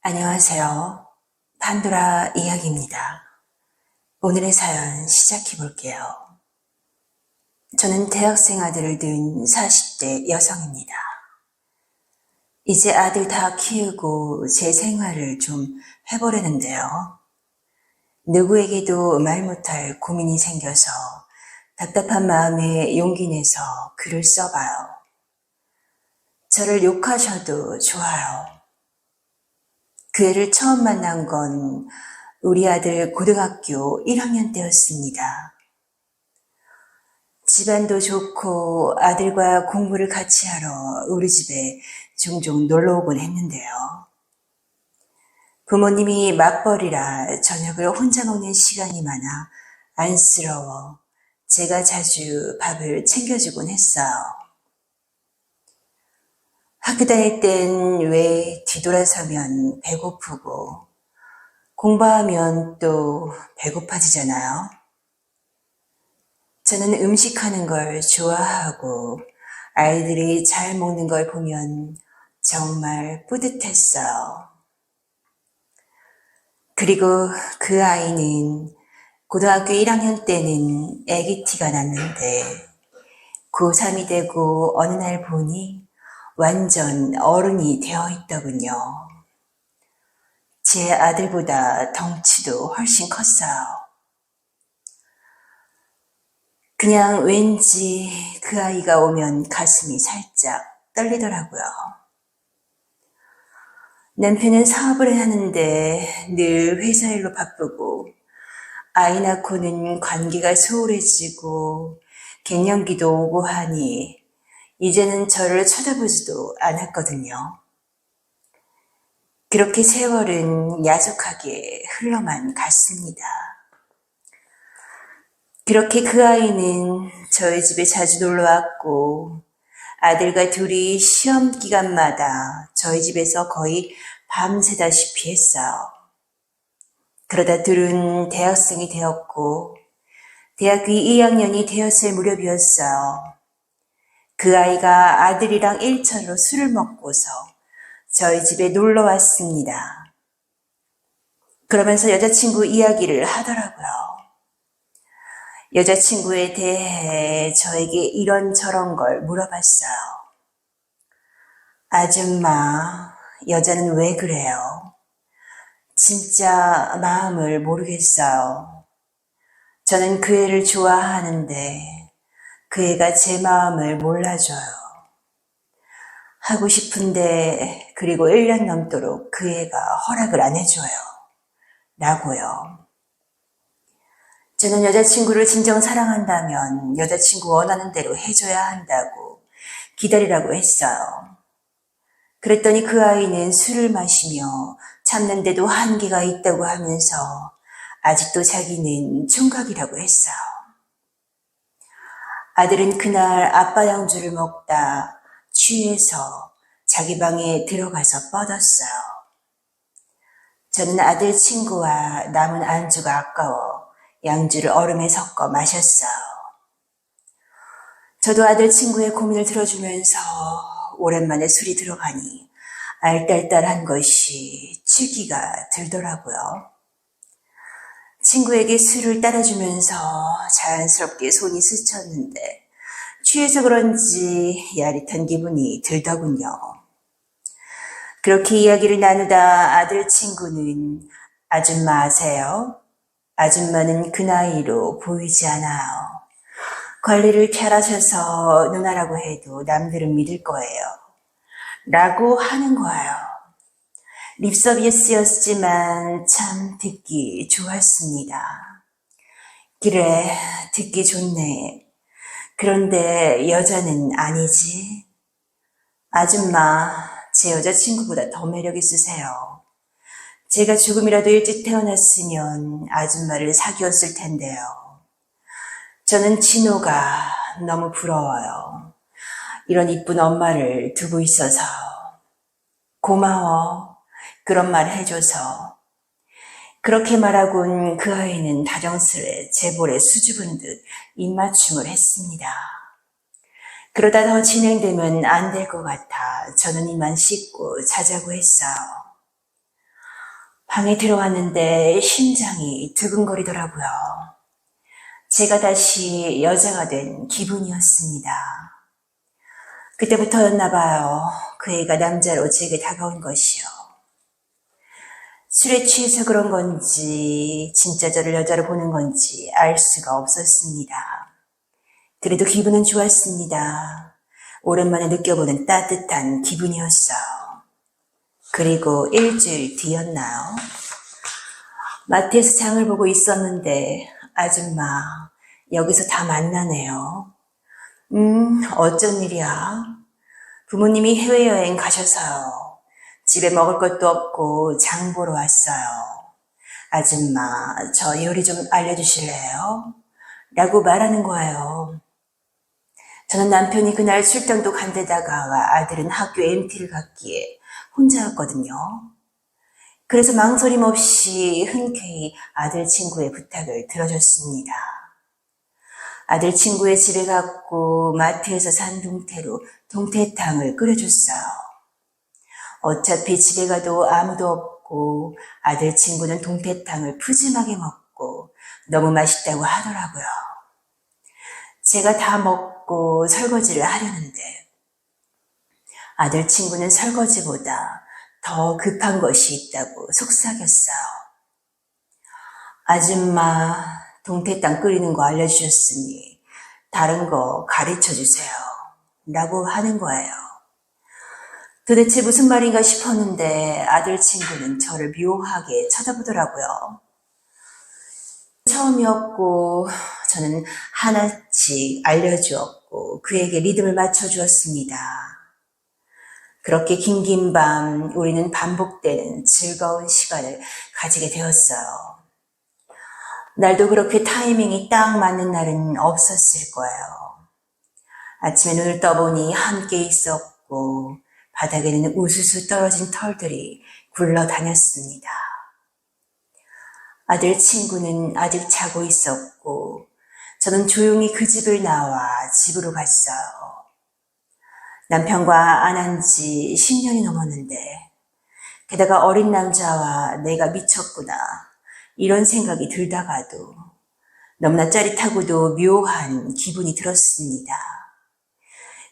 안녕하세요. 판도라 이야기입니다. 오늘의 사연 시작해 볼게요. 저는 대학생 아들을 둔 40대 여성입니다. 이제 아들 다 키우고 제 생활을 좀 해보려는데요. 누구에게도 말 못할 고민이 생겨서 답답한 마음에 용기 내서 글을 써봐요. 저를 욕하셔도 좋아요. 그 애를 처음 만난 건 우리 아들 고등학교 1학년 때였습니다. 집안도 좋고 아들과 공부를 같이 하러 우리 집에 종종 놀러 오곤 했는데요. 부모님이 맞벌이라 저녁을 혼자 먹는 시간이 많아 안쓰러워 제가 자주 밥을 챙겨주곤 했어요. 학교 다닐 땐 왜 뒤돌아서면 배고프고 공부하면 또 배고파지잖아요. 저는 음식하는 걸 좋아하고 아이들이 잘 먹는 걸 보면 정말 뿌듯했어요. 그리고 그 아이는 고등학교 1학년 때는 아기 티가 났는데 고3이 되고 어느 날 보니 완전 어른이 되어 있더군요. 제 아들보다 덩치도 훨씬 컸어요. 그냥 왠지 그 아이가 오면 가슴이 살짝 떨리더라고요. 남편은 사업을 하는데 늘 회사 일로 바쁘고 아이 낳고는 관계가 소홀해지고 갱년기도 오고 하니 이제는 저를 쳐다보지도 않았거든요. 그렇게 세월은 야속하게 흘러만 갔습니다. 그렇게 그 아이는 저희 집에 자주 놀러 왔고 아들과 둘이 시험 기간마다 저희 집에서 거의 밤새다시피 했어요. 그러다 둘은 대학생이 되었고 대학교 2학년이 되었을 무렵이었어요. 그 아이가 아들이랑 일차로 술을 먹고서 저희 집에 놀러 왔습니다. 그러면서 여자친구 이야기를 하더라고요. 여자친구에 대해 저에게 이런저런 걸 물어봤어요. 아줌마, 여자는 왜 그래요? 진짜 마음을 모르겠어요. 저는 그 애를 좋아하는데 그 애가 제 마음을 몰라줘요. 하고 싶은데 그리고 1년 넘도록 그 애가 허락을 안 해줘요. 라고요. 저는 여자친구를 진정 사랑한다면 여자친구 원하는 대로 해줘야 한다고 기다리라고 했어요. 그랬더니 그 아이는 술을 마시며 참는데도 한계가 있다고 하면서 아직도 자기는 총각이라고 했어요. 아들은 그날 아빠 양주를 먹다 취해서 자기 방에 들어가서 뻗었어요. 저는 아들 친구와 남은 안주가 아까워 양주를 얼음에 섞어 마셨어요. 저도 아들 친구의 고민을 들어주면서 오랜만에 술이 들어가니 알딸딸한 것이 취기가 들더라고요. 친구에게 술을 따라주면서 자연스럽게 손이 스쳤는데 취해서 그런지 야릿한 기분이 들더군요. 그렇게 이야기를 나누다 아들 친구는 아줌마 아세요? 아줌마는 그 나이로 보이지 않아요. 관리를 잘하셔서 누나라고 해도 남들은 믿을 거예요. 라고 하는 거예요. 립서비스였지만 참 듣기 좋았습니다. 그래, 듣기 좋네. 그런데 여자는 아니지. 아줌마, 제 여자친구보다 더 매력 있으세요. 제가 조금이라도 일찍 태어났으면 아줌마를 사귀었을 텐데요. 저는 진호가 너무 부러워요. 이런 이쁜 엄마를 두고 있어서. 고마워. 그런 말 해줘서. 그렇게 말하곤 그 아이는 다정스레 제 볼에 수줍은 듯 입맞춤을 했습니다. 그러다 더 진행되면 안 될 것 같아 저는 이만 씻고 자자고 했어요. 방에 들어왔는데 심장이 두근거리더라고요. 제가 다시 여자가 된 기분이었습니다. 그때부터였나 봐요. 그 애가 남자로 제게 다가온 것이요. 술에 취해서 그런 건지 진짜 저를 여자로 보는 건지 알 수가 없었습니다. 그래도 기분은 좋았습니다. 오랜만에 느껴보는 따뜻한 기분이었어요. 그리고 일주일 뒤였나요? 마트에서 장을 보고 있었는데 아줌마 여기서 다 만나네요. 어쩐 일이야? 부모님이 해외여행 가셔서요. 집에 먹을 것도 없고 장 보러 왔어요. 아줌마, 저 요리 좀 알려주실래요? 라고 말하는 거예요. 저는 남편이 그날 출장도 간 데다가 아들은 학교 MT를 갔기에 혼자였거든요. 그래서 망설임 없이 흔쾌히 아들 친구의 부탁을 들어줬습니다. 아들 친구의 집에 갔고 마트에서 산 동태로 동태탕을 끓여줬어요. 어차피 집에 가도 아무도 없고 아들 친구는 동태탕을 푸짐하게 먹고 너무 맛있다고 하더라고요. 제가 다 먹고 설거지를 하려는데 아들 친구는 설거지보다 더 급한 것이 있다고 속삭였어요. 아줌마, 동태탕 끓이는 거 알려주셨으니 다른 거 가르쳐주세요. 라고 하는 거예요. 도대체 무슨 말인가 싶었는데 아들 친구는 저를 묘하게 쳐다보더라고요. 처음이었고 저는 하나씩 알려주었고 그에게 리듬을 맞춰주었습니다. 그렇게 긴 밤 우리는 반복되는 즐거운 시간을 가지게 되었어요. 날도 그렇게 타이밍이 딱 맞는 날은 없었을 거예요. 아침에 눈을 떠보니 함께 있었고 바닥에는 우수수 떨어진 털들이 굴러다녔습니다. 아들 친구는 아직 자고 있었고 저는 조용히 그 집을 나와 집으로 갔어요. 남편과 안 한 지 10년이 넘었는데 게다가 어린 남자와 내가 미쳤구나 이런 생각이 들다가도 너무나 짜릿하고도 묘한 기분이 들었습니다.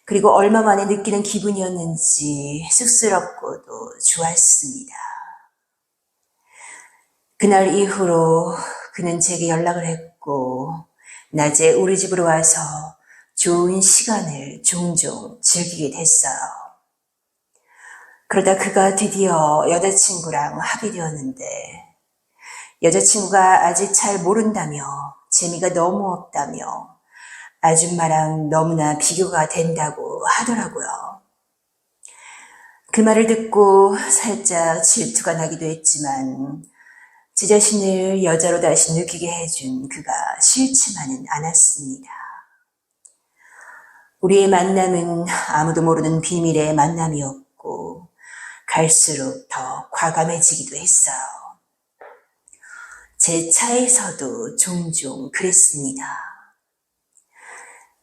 그리고 얼마 만에 느끼는 기분이었는지 쑥스럽고도 좋았습니다. 그날 이후로 그는 제게 연락을 했고 낮에 우리 집으로 와서 좋은 시간을 종종 즐기게 됐어요. 그러다 그가 드디어 여자친구랑 합이 되었는데 여자친구가 아직 잘 모른다며 재미가 너무 없다며 아줌마랑 너무나 비교가 된다고 하더라고요. 그 말을 듣고 살짝 질투가 나기도 했지만 제 자신을 여자로 다시 느끼게 해준 그가 싫지만은 않았습니다. 우리의 만남은 아무도 모르는 비밀의 만남이었고 갈수록 더 과감해지기도 했어요. 제 차에서도 종종 그랬습니다.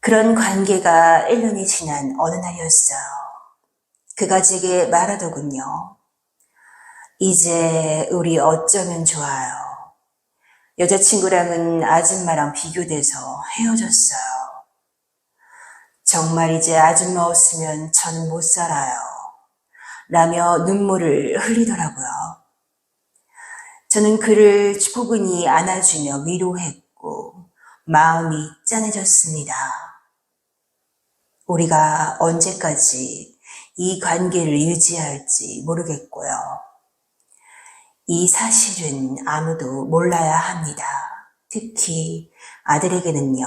그런 관계가 1년이 지난 어느 날이었어요. 그가 제게 말하더군요. 이제 우리 어쩌면 좋아요. 여자친구랑은 아줌마랑 비교돼서 헤어졌어요. 정말 이제 아줌마 없으면 저는 못 살아요. 라며 눈물을 흘리더라고요. 저는 그를 포근히 안아주며 위로했고 마음이 짠해졌습니다. 우리가 언제까지 이 관계를 유지할지 모르겠고요. 이 사실은 아무도 몰라야 합니다. 특히 아들에게는요.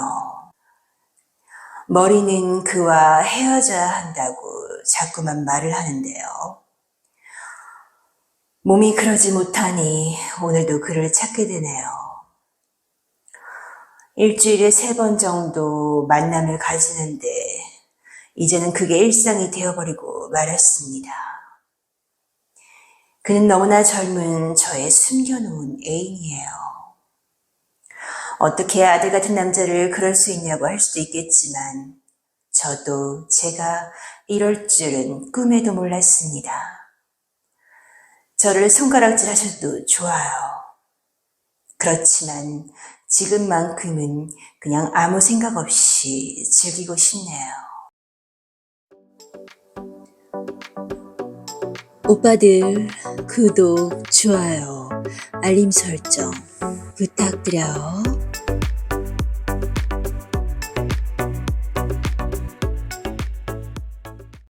머리는 그와 헤어져야 한다고 자꾸만 말을 하는데요. 몸이 그러지 못하니 오늘도 그를 찾게 되네요. 일주일에 3번 정도 만남을 가지는데 이제는 그게 일상이 되어버리고 말았습니다. 그는 너무나 젊은 저의 숨겨놓은 애인이에요. 어떻게 아들 같은 남자를 그럴 수 있냐고 할 수도 있겠지만 저도 제가 이럴 줄은 꿈에도 몰랐습니다. 저를 손가락질 하셔도 좋아요. 그렇지만 지금만큼은 그냥 아무 생각 없이 즐기고 싶네요. 오빠들 구독, 좋아요, 알림 설정 부탁드려요.